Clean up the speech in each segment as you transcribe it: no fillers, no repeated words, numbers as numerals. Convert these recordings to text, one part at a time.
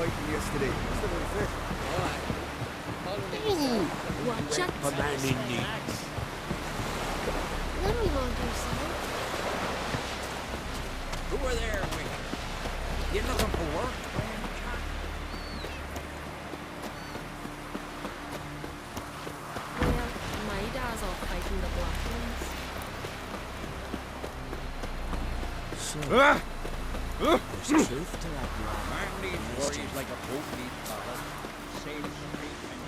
fighting yesterday. Still very fit. Hey, watch out. A man in need. Let me hold your son. Who are there, Wicked? You looking for work? Well, my dad's off fighting the black ones. There's truth to that, lad. Man needs worries like a boat needs ballast. Sail straight and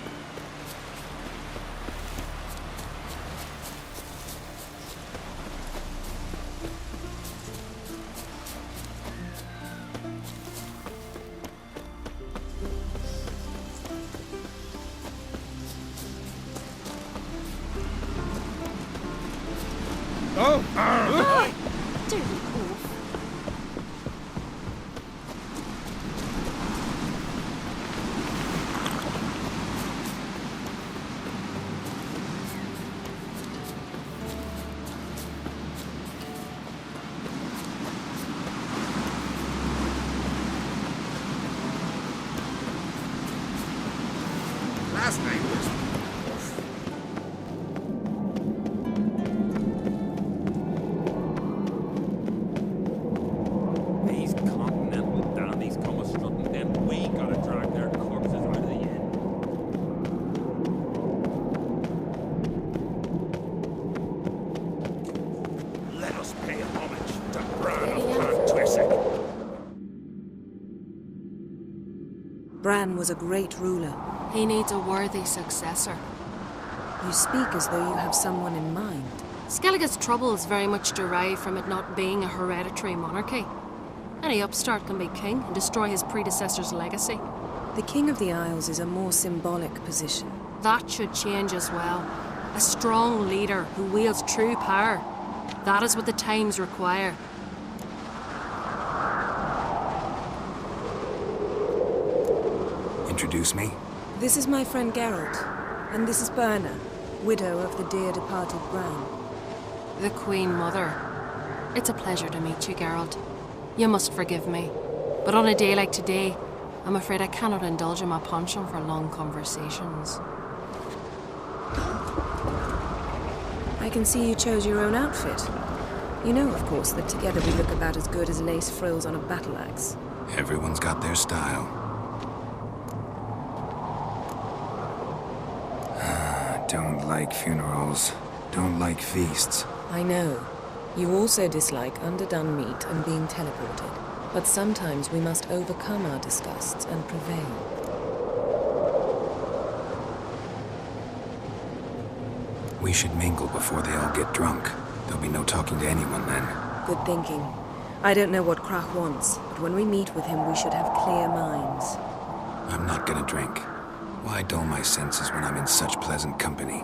Dirty oaf. Last night was. these continental dandies come a strutting, then we gotta drag their corpses out of the inn. Let us pay homage to Bran of Clan Bran was a great ruler. He needs a worthy successor. You speak as though you have someone in mind. Skellige's troubles very much derive from it not being a hereditary monarchy. Any upstart can be king and destroy his predecessor's legacy. The King of the Isles is a more symbolic position. That should change as well. A strong leader who wields true power. That is what the times require. Introduce me. This is my friend Geralt, and this is Berna, widow of the dear departed Bran. The Queen Mother. It's a pleasure to meet you, Geralt. You must forgive me, but on a day like today, I'm afraid I cannot indulge in my penchant for long conversations. I can see you chose your own outfit. You know, of course, that together we look about as good as lace frills on a battle axe. Everyone's got their style. Don't like funerals. Don't like feasts. I know. You also dislike underdone meat and being teleported. But sometimes we must overcome our disgusts and prevail. We should mingle before they all get drunk. There'll be no talking to anyone then. Good thinking. I don't know what Krach wants, but when we meet with him, we should have clear minds. I'm not gonna drink. Why dull my senses when I'm in such pleasant company?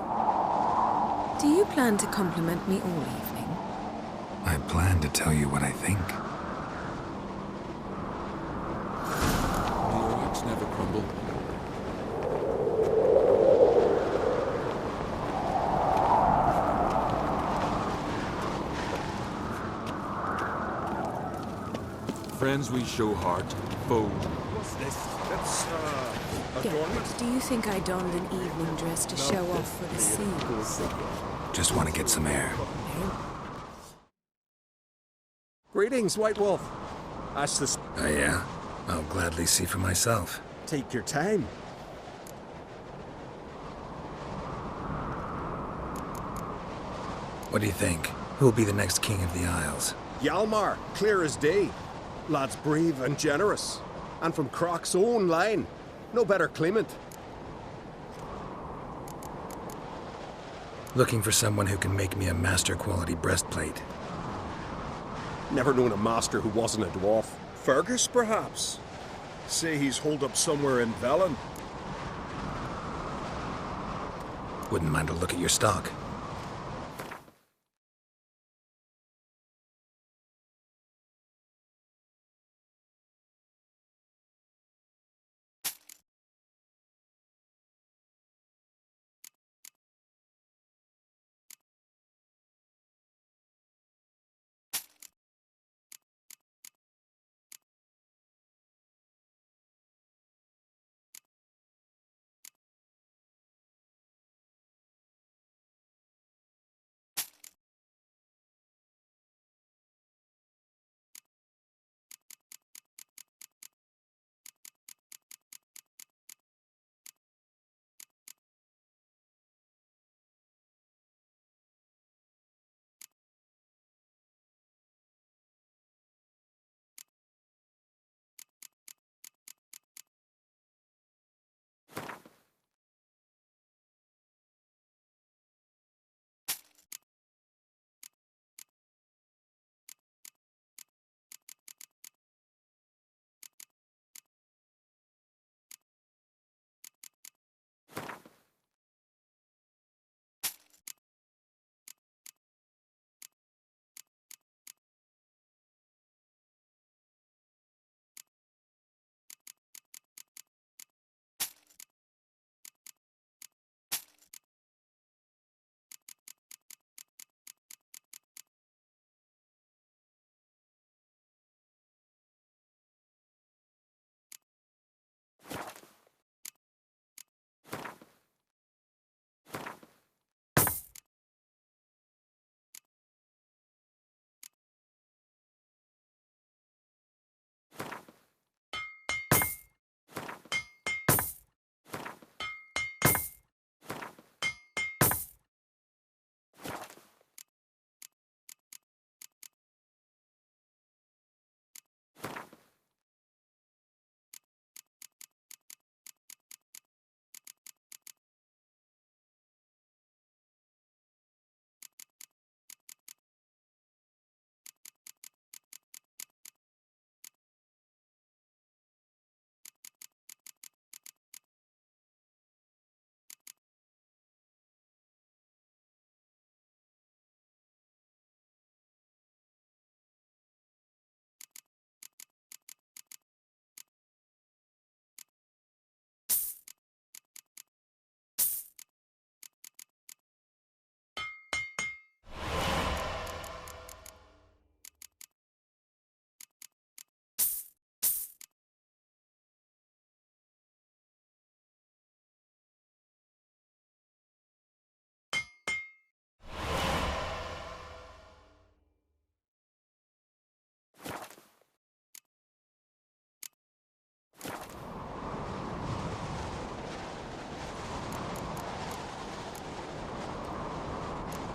Do you plan to compliment me all evening? I plan to tell you what I think. The rocks never crumble. Friends we show heart, foes. What's this? That's, adornment? Geralt, do you think I donned an evening dress to show off for the scenes? Just want to get some air. Greetings, White Wolf. That's the... Oh yeah? I'll gladly see for myself. Take your time. What do you think? Who'll be the next king of the Isles? Hjalmar, clear as day. Lad's brave and generous. And from Krach's own line. No better claimant. Looking for someone who can make me a master quality breastplate. Never known a master who wasn't a dwarf. Fergus, perhaps? Say he's holed up somewhere in Velen. Wouldn't mind a look at your stock.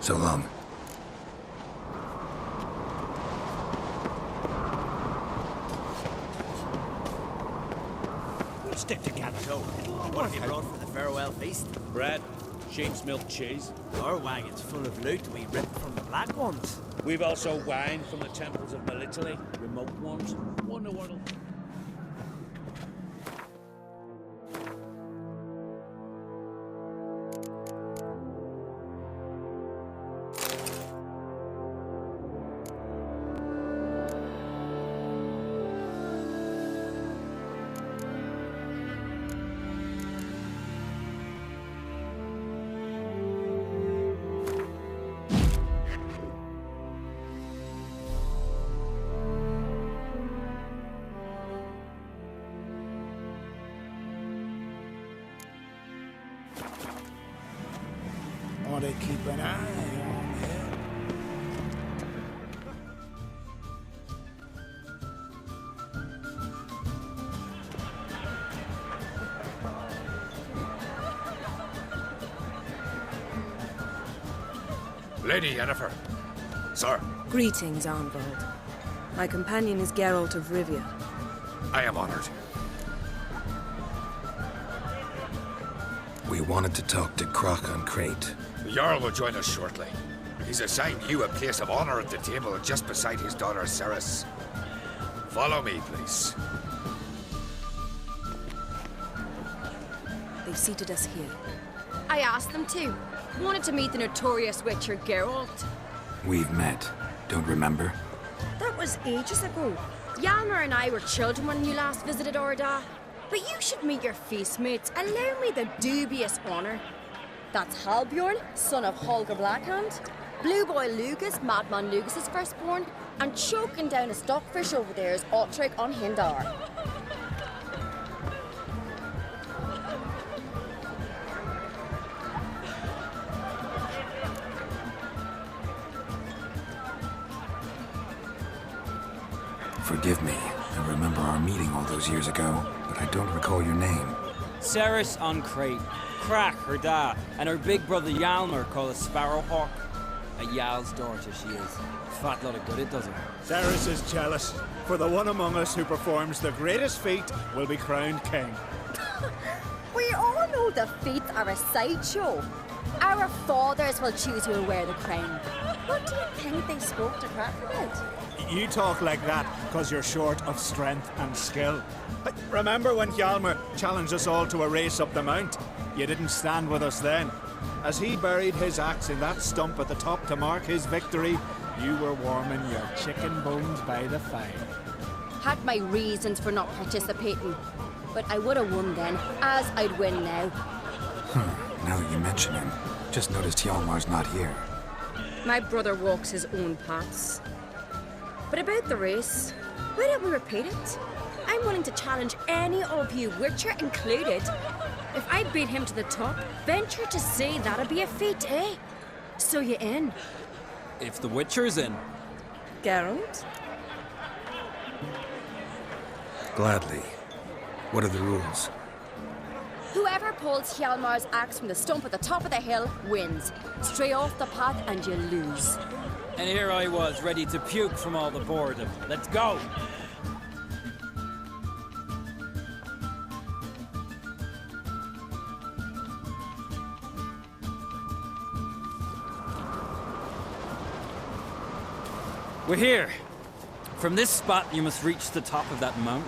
So long. We'll stick together. So, what have you brought for the farewell feast? Bread, sheep's milk cheese. Our wagon's full of loot we ripped from the Black Ones. We've also wine from the temples of Melitele, remote ones. Wonder what'll... Ought to keep an eye on him. Lady Yennefer. Sir, Greetings, Arnvald. My companion is Geralt of Rivia. I am honored. We wanted to talk to Croc on Crate. The Jarl will join us shortly. He's assigned you a place of honor at the table just beside his daughter Ceres. Follow me, please. They've seated us here. I asked them to. Wanted to meet the notorious Witcher Geralt. We've met. Don't remember? That was ages ago. Hjalmar and I were children when you last visited Orda. But you should meet your feast mates. Allow me the dubious honor. That's Halbjorn, son of Holger Blackhand. Blue Boy Lugus, Madman Lugus' firstborn. And choking down a stockfish over there is Otric on Hindar. Forgive me. I remember our meeting all those years ago, but I don't recall your name. Ceres on Crate, Crack her da, and her big brother Hjalmar called a Sparrowhawk. A Jarl's daughter she is. Fat lot of good it does her. Ceres is jealous, for the one among us who performs the greatest feat will be crowned king. We all know the feats are a sideshow. Our fathers will choose who will wear the crown. What do you think they spoke to Crack about? You talk like that because you're short of strength and skill. But remember when Hjalmar challenged us all to a race up the mount? You didn't stand with us then. As he buried his axe in that stump at the top to mark his victory, you were warming your chicken bones by the fire. Had my reasons for not participating. But I would have won then, as I'd win now. Now that you mention him, just noticed Hjalmar's not here. My brother walks his own paths. But about the race, why don't we repeat it? I'm willing to challenge any of you, Witcher included. If I beat him to the top, venture to say that'd be a feat, eh? So you in? If the Witcher's in. Geralt? Gladly. What are the rules? Whoever pulls Hjalmar's axe from the stump at the top of the hill wins. Stray off the path and you lose. And here I was, ready to puke from all the boredom. Let's go! We're here. From this spot, you must reach the top of that mount.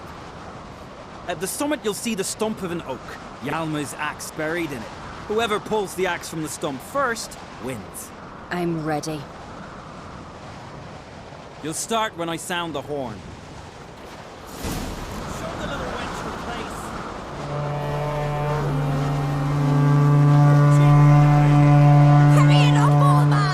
At the summit, you'll see the stump of an oak. Hjalmar's axe buried in it. Whoever pulls the axe from the stump first wins. I'm ready. You'll start when I sound the horn. Show the little wench her place. Hurry it up, old man!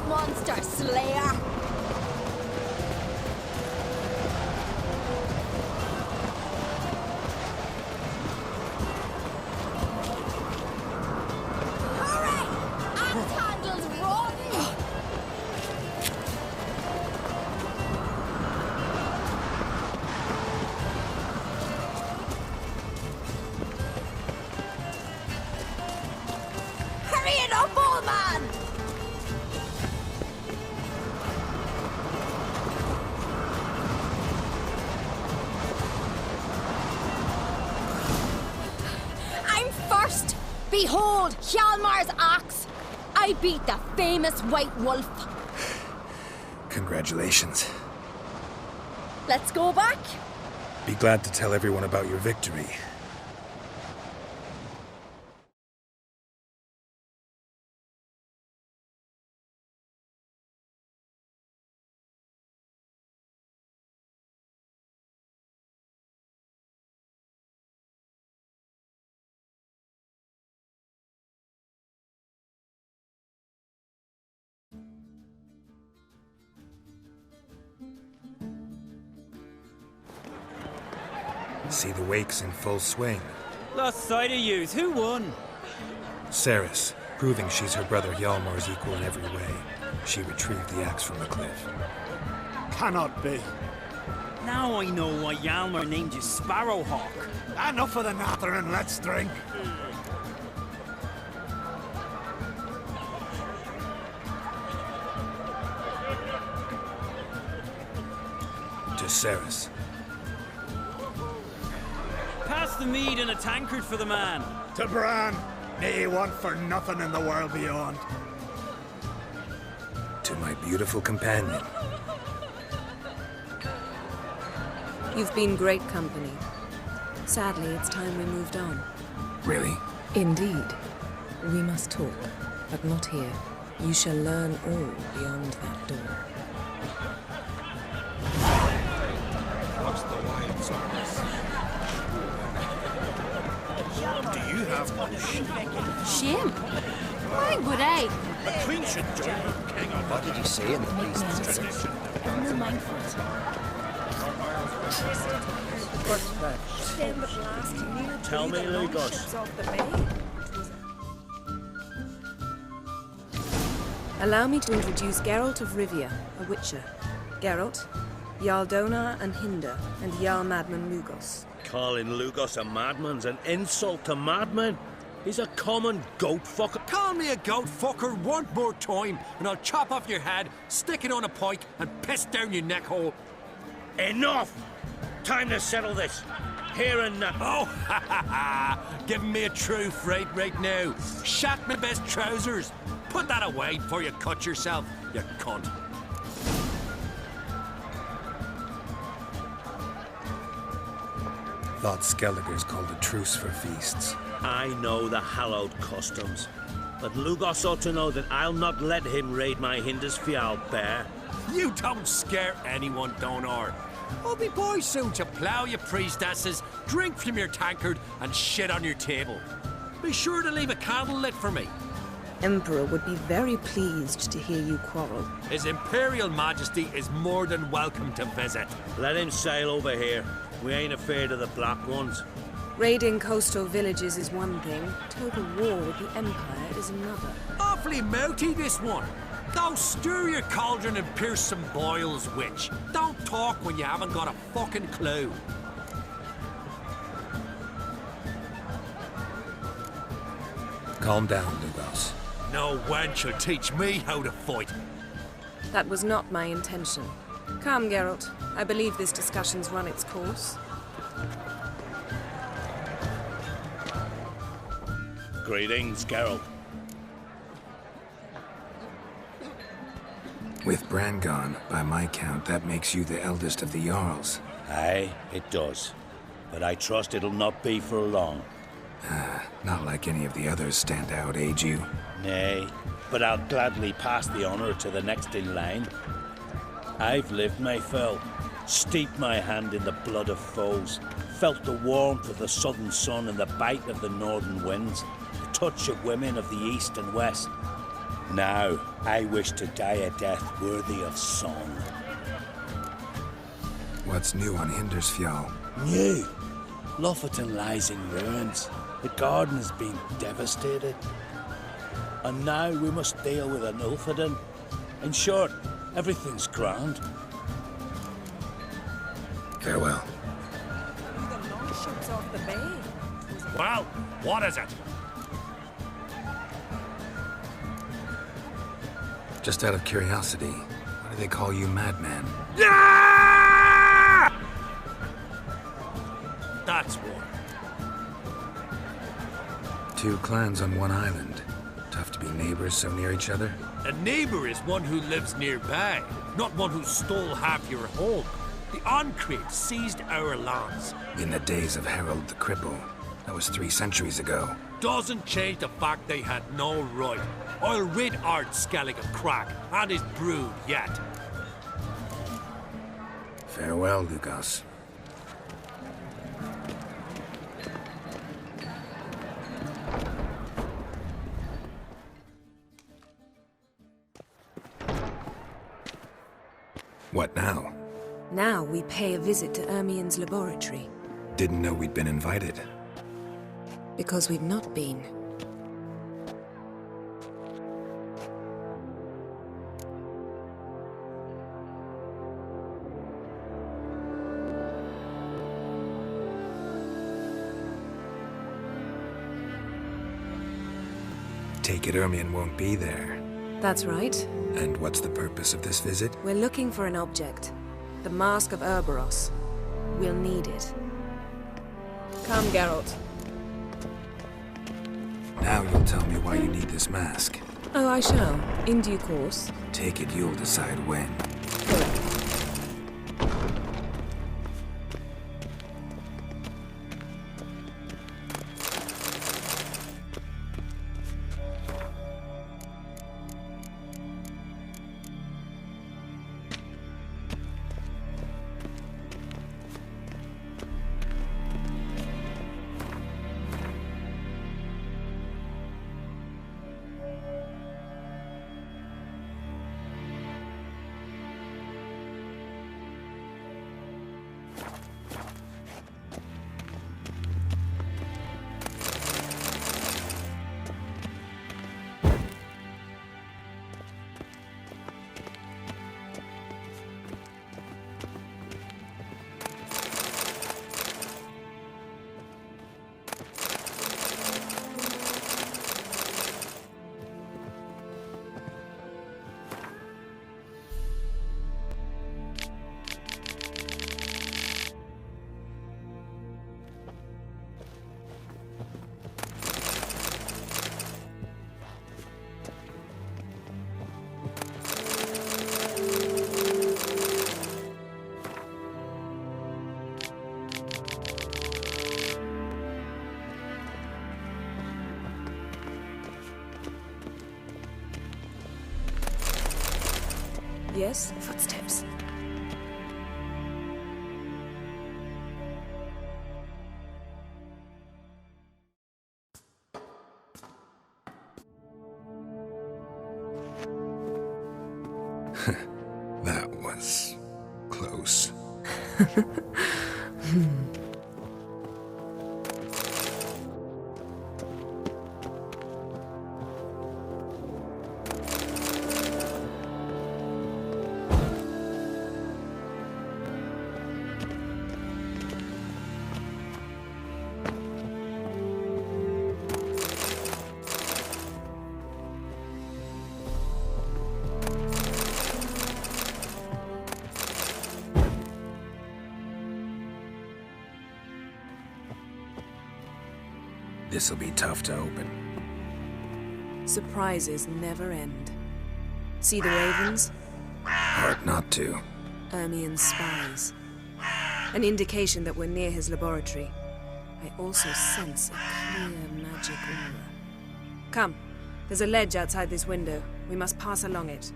monster slayer! Hurry! Axe handles rotten! Hurry it up, old man! I'm first! Behold, Hjalmar's axe! I beat the famous White Wolf. Congratulations. Let's go back. Be glad to tell everyone about your victory. See the wakes in full swing. Lost sight of yous. Who won? Cerys, proving she's her brother Hjalmar's equal in every way. She retrieved the axe from the cliff. Cannot be. Now I know why Hjalmar named you Sparrowhawk. Enough of the natter and let's drink. To Cerys. Pass the mead in a tankard for the man. To Bran. May he want for nothing in the world beyond. To my beautiful companion. You've been great company. Sadly, it's time we moved on. Really? Indeed. We must talk, but not here. You shall learn all beyond that door. What's the wilds on this? Do you have one? Shame. Why would I? The Queen should join the king on What did you say in the priest's tradition? No mindful. Tell me, Lugos. Allow me to introduce Geralt of Rivia, a witcher. Geralt, Jarl Donar and Hinder, and Jarl Madman Lugos. Calling Lugos a madman's an insult to madmen. He's a common goat fucker. Call me a goat fucker one more time, and I'll chop off your head, stick it on a pike, and piss down your neck hole. Enough! Time to settle this. Here and now. Oh, ha ha ha! Giving me a true fright right now. Shat my best trousers. Put that away before you cut yourself, you cunt. Thought Skelliger's called a truce for feasts. I know the hallowed customs, but Lugos ought to know that I'll not let him raid my Hindisfial bear. You don't scare anyone, Donar. I'll be boys soon to plough your priestesses, drink from your tankard, and shit on your table. Be sure to leave a candle lit for me. Emperor would be very pleased to hear you quarrel. His Imperial Majesty is more than welcome to visit. Let him sail over here. We ain't afraid of the Black Ones. Raiding coastal villages is one thing. Total war with the Empire is another. Awfully mouty, this one. Go stir your cauldron and pierce some boils, witch. Don't talk when you haven't got a fucking clue. Calm down, Lugos. No wench will teach me how to fight. That was not my intention. Come, Geralt. I believe this discussion's run its course. Greetings, Geralt. With Bran gone, by my count, that makes you the eldest of the Jarls. Aye, it does. But I trust it'll not be for long. Not like any of the others stand out, age you. Nay, but I'll gladly pass the honor to the next in line. I've lived my fill, steeped my hand in the blood of foes, felt the warmth of the southern sun and the bite of the northern winds, the touch of women of the east and west. Now, I wish to die a death worthy of song. What's new on Hindersfjall? New? Lofferton lies in ruins. The garden has been devastated. And now we must deal with an Ulfheden. In short, everything's grand. Farewell. The long ships off the bay. Well, what is it? Just out of curiosity, why do they call you Madman? That's one. Two clans on one island. Tough to be neighbors so near each other. A neighbour is one who lives nearby, not one who stole half your home. The Ancrete seized our lands. In the days of Harold the Cripple. That was 3 centuries ago. Doesn't change the fact they had no right. I'll rid Art Skellig of Crack and his brood yet. Farewell, Lugos. What now? Now we pay a visit to Ermien's laboratory. Didn't know we'd been invited. Because we've not been. Take it Ermien won't be there. That's right. And what's the purpose of this visit? We're looking for an object. The Mask of Urboros. We'll need it. Come, Geralt. Now you'll tell me why you need this mask. Oh, I shall. In due course. Take it you'll decide when. Correct. Yes, footsteps. That was close. This'll be tough to open. Surprises never end. See the ravens? Hard not to. Ermien's spies. An indication that we're near his laboratory. I also sense a clear magic aura. Come, there's a ledge outside this window. We must pass along it.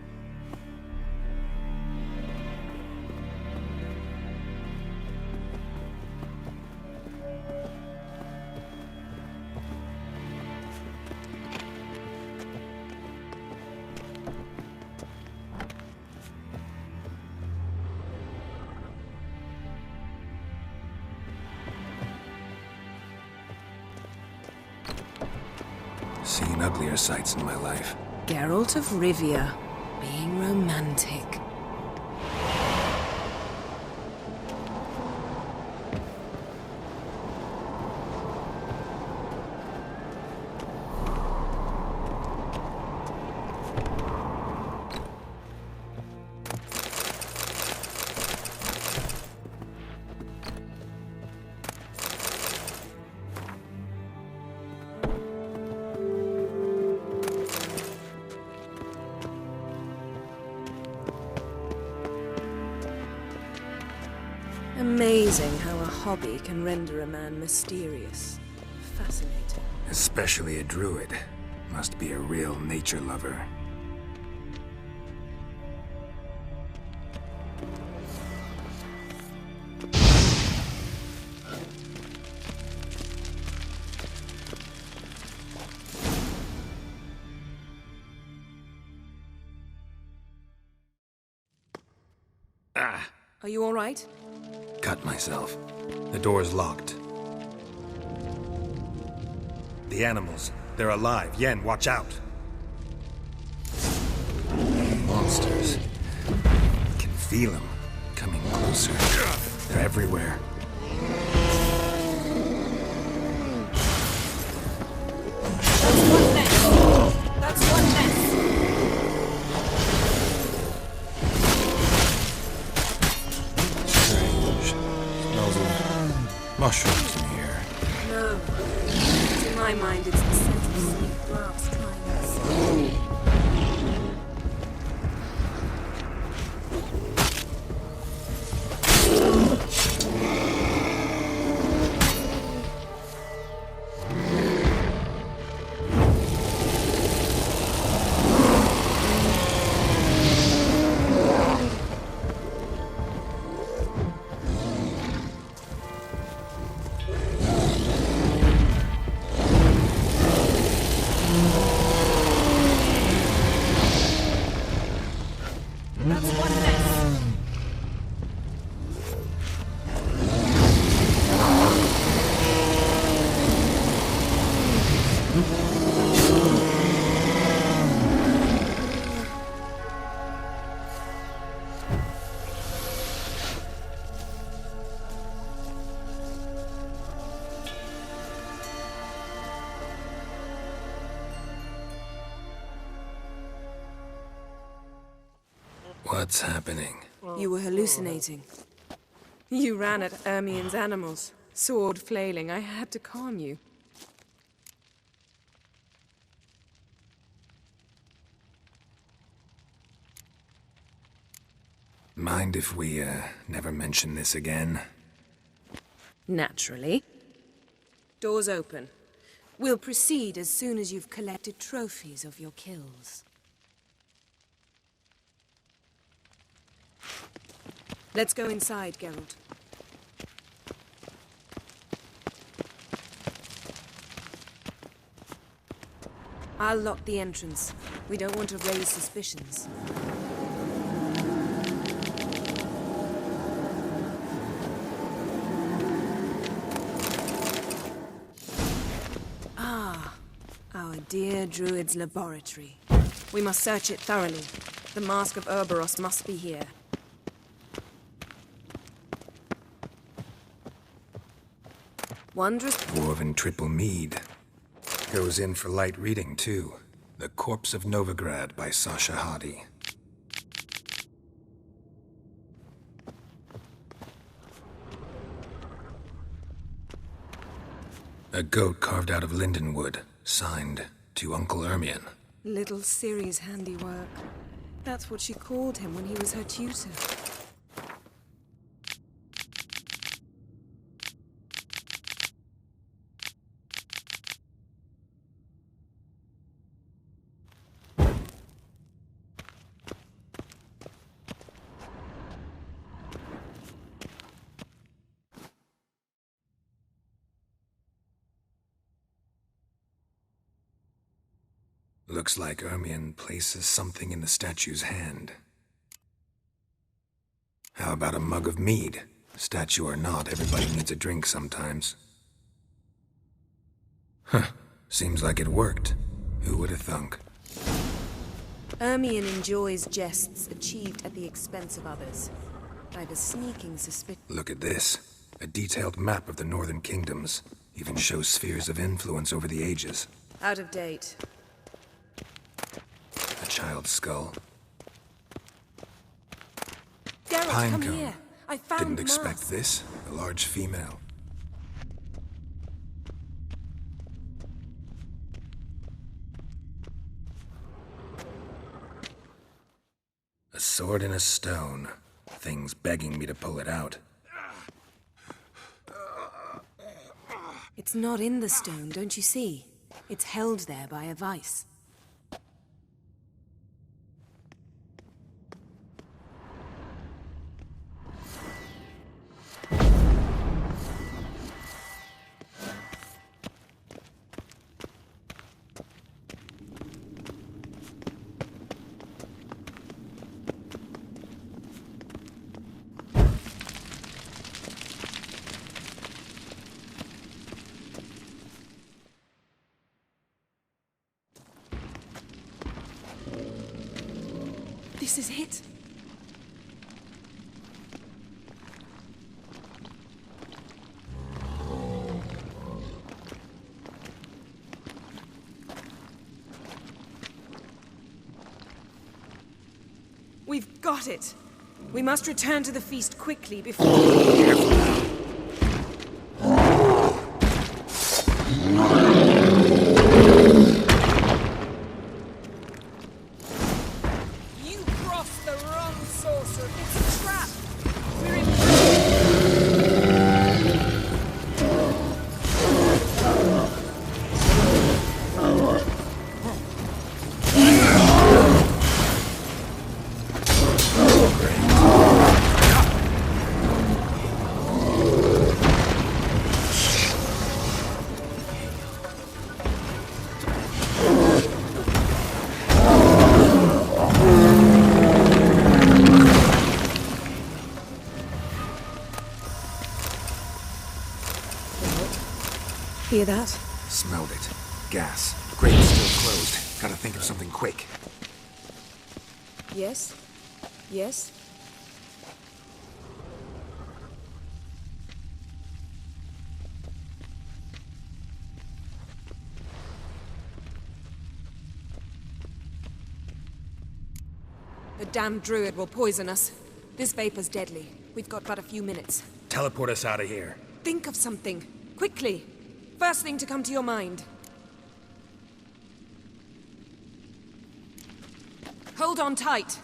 Seen uglier sights in my life. Geralt of Rivia, being romantic. Amazing how a hobby can render a man mysterious. Fascinating. Especially a druid. Must be a real nature lover. Are you all right? Cut myself. The door's locked. The animals. They're alive. Yen, watch out. Monsters. I can feel them. Coming closer. They're everywhere. That's one less. Mushrooms in here. No. To my mind, it's the scent of sweet grass trying us. What's happening? You were hallucinating. You ran at Ermien's animals, sword flailing. I had to calm you. Mind if we, never mention this again? Naturally. Doors open. We'll proceed as soon as you've collected trophies of your kills. Let's go inside, Geralt. I'll lock the entrance. We don't want to raise suspicions. Ah, our dear Druid's laboratory. We must search it thoroughly. The Mask of Urboros must be here. Wondrous Dwarven triple mead. Goes in for light reading, too. The Corpse of Novigrad by Sasha Hadi. A goat carved out of lindenwood, signed to Uncle Ermion. Little Ciri's handiwork. That's what she called him when he was her tutor. Looks like Ermion places something in the statue's hand. How about a mug of mead? Statue or not, everybody needs a drink sometimes. Huh. Seems like it worked. Who would have thunk? Ermion enjoys jests achieved at the expense of others. I've a sneaking suspicion. Look at this. A detailed map of the Northern Kingdoms. Even shows spheres of influence over the ages. Out of date. A child's skull. Geralt, come Pinecone. here. I found Didn't the expect mask. this. A large female. A sword in a stone. Thing's begging me to pull it out. It's not in the stone, don't you see? It's held there by a vice. This is it. We've got it. We must return to the feast quickly before... Careful now. Hear that? Smelled it. Gas. Grate's still closed. Gotta think of something quick. Yes? Yes? The damned druid will poison us. This vapor's deadly. We've got but a few minutes. Teleport us out of here. Think of something. Quickly. First thing to come to your mind. Hold on tight.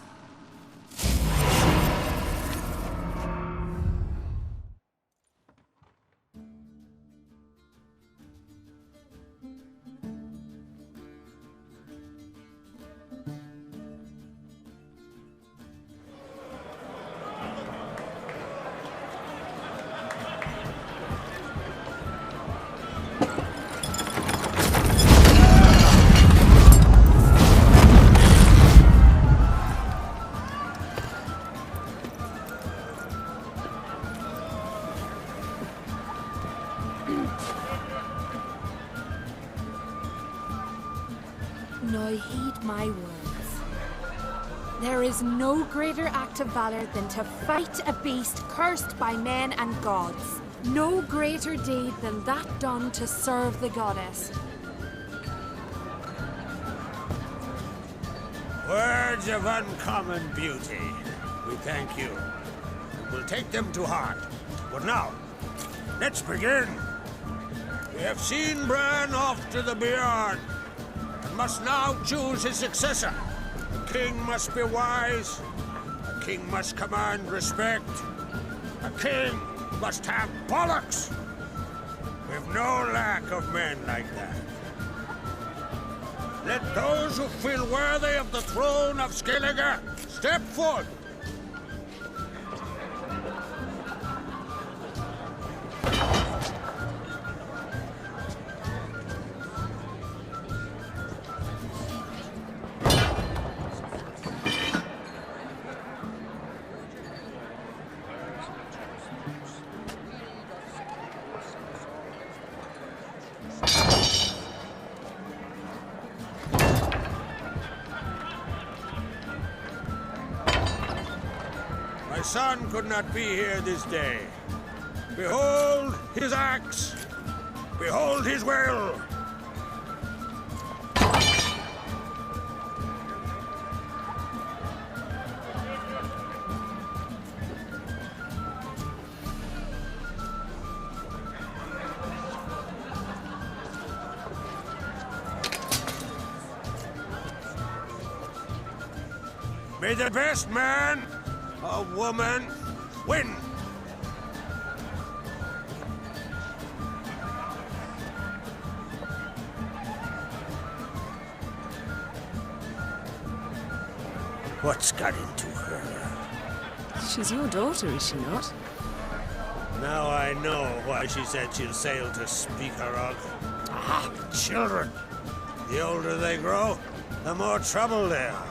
Now heed my words. There is no greater act of valor than to fight a beast cursed by men and gods. No greater deed than that done to serve the goddess. Words of uncommon beauty. We thank you. We'll take them to heart. But now, let's begin. We have seen Bran off to the Beyond, and must now choose his successor. A king must be wise. A king must command respect. A king must have bollocks. We've no lack of men like that. Let those who feel worthy of the throne of Skellige step forth. son could not be here this day. Behold his axe! Behold his will! May the best man or woman win! What's got into her? She's your daughter, is she not? Now I know why she said she'll sail to speak her of. Ah, children! The older they grow, the more trouble they are.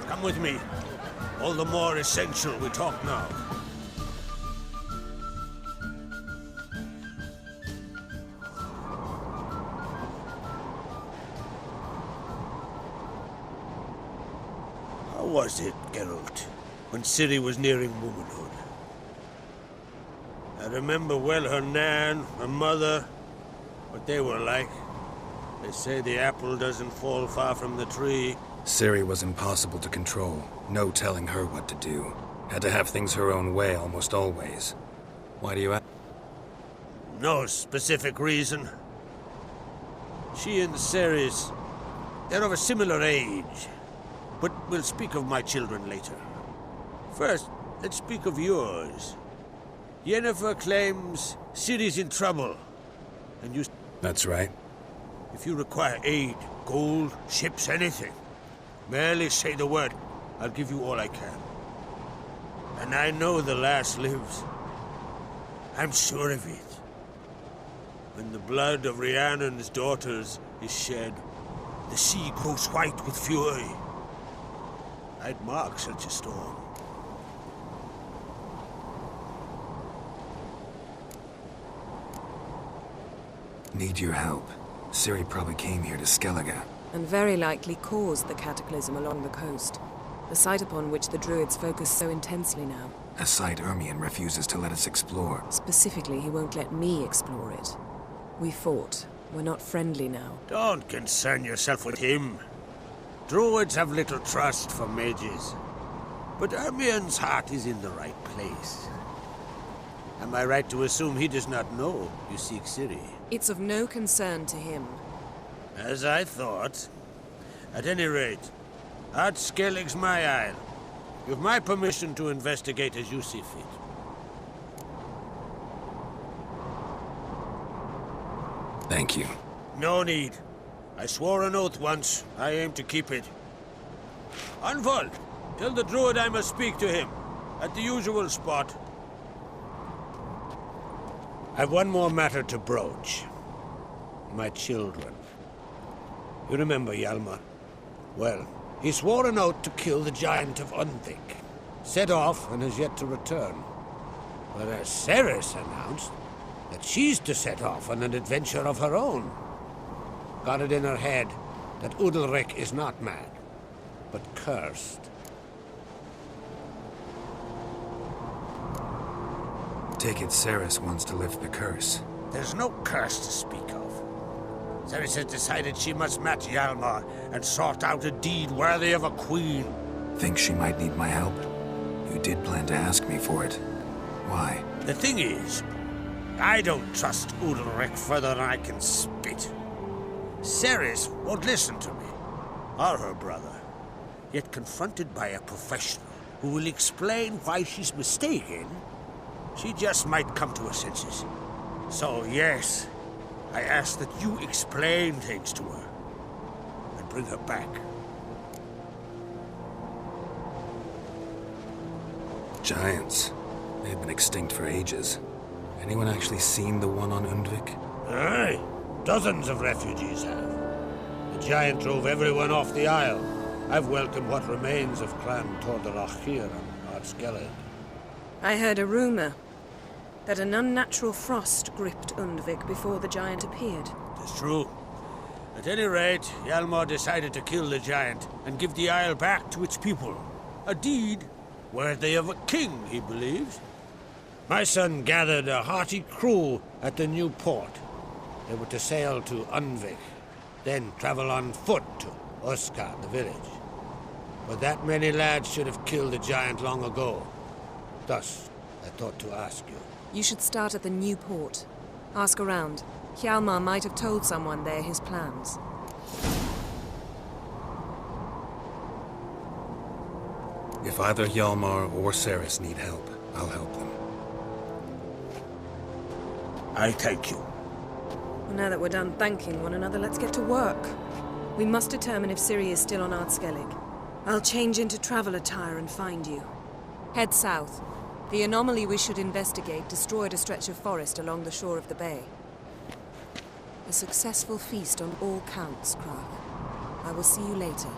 Come with me. All the more essential we talk now. How was it, Geralt, when Ciri was nearing womanhood? I remember well her nan, her mother, what they were like. They say the apple doesn't fall far from the tree. Ciri was impossible to control. No telling her what to do. Had to have things her own way almost always. Why do you ask? No specific reason. She and Ceres, they're of a similar age. But we'll speak of my children later. First, let's speak of yours. Yennefer claims Ciri's in trouble. And you... That's right. If you require aid, gold, ships, anything, merely say the word. I'll give you all I can. And I know the lass lives. I'm sure of it. When the blood of Rhiannon's daughters is shed, the sea grows white with fury. I'd mark such a storm. Need your help. Ciri probably came here to Skellige. And very likely caused the cataclysm along the coast. The site upon which the Druids focus so intensely now. A site Ermion refuses to let us explore. Specifically, he won't let me explore it. We fought. We're not friendly now. Don't concern yourself with him. Druids have little trust for mages. But Ermion's heart is in the right place. Am I right to assume he does not know you seek Ciri? It's of no concern to him. As I thought. At any rate, Ard Skellig's my isle. You've my permission to investigate as you see fit. Thank you. No need. I swore an oath once. I aim to keep it. Anvald, tell the druid I must speak to him. At the usual spot. I've one more matter to broach. My children. You remember Hjalmar? Well, he swore an oath to kill the Giant of Undvik. Set off and has yet to return. Whereas Ceres announced that she's to set off on an adventure of her own. Got it in her head that Udalryk is not mad, but cursed. Take it Ceres wants to lift the curse. There's no curse to speak of. Ceres has decided she must match Hjalmar and sort out a deed worthy of a queen. Think she might need my help? You did plan to ask me for it. Why? The thing is, I don't trust Udalryk further than I can spit. Ceres won't listen to me, or her brother. Yet confronted by a professional who will explain why she's mistaken, she just might come to her senses. So yes, I ask that you explain things to her and bring her back. Giants. They've been extinct for ages. Anyone actually seen the one on Undvik? Aye. Dozens of refugees have. The giant drove everyone off the isle. I've welcomed what remains of Clan Tordarach here on Ard Skellig. I heard a rumor that an unnatural frost gripped Undvik before the giant appeared. It's true. At any rate, Hjalmar decided to kill the giant and give the isle back to its people. A deed Worthy of a king, he believes. My son gathered a hearty crew at the new port. They were to sail to Unvik, then travel on foot to Uskar, the village. But that many lads should have killed the giant long ago. Thus, I thought to ask you. You should start at the new port. Ask around. Hjalmar might have told someone there his plans. If either Hjalmar or Cerys need help, I'll help them. I take you. Well, now that we're done thanking one another, let's get to work. We must determine if Ciri is still on Ard Skellig. I'll change into travel attire and find you. Head south. The anomaly we should investigate destroyed a stretch of forest along the shore of the bay. A successful feast on all counts, Krag. I will see you later.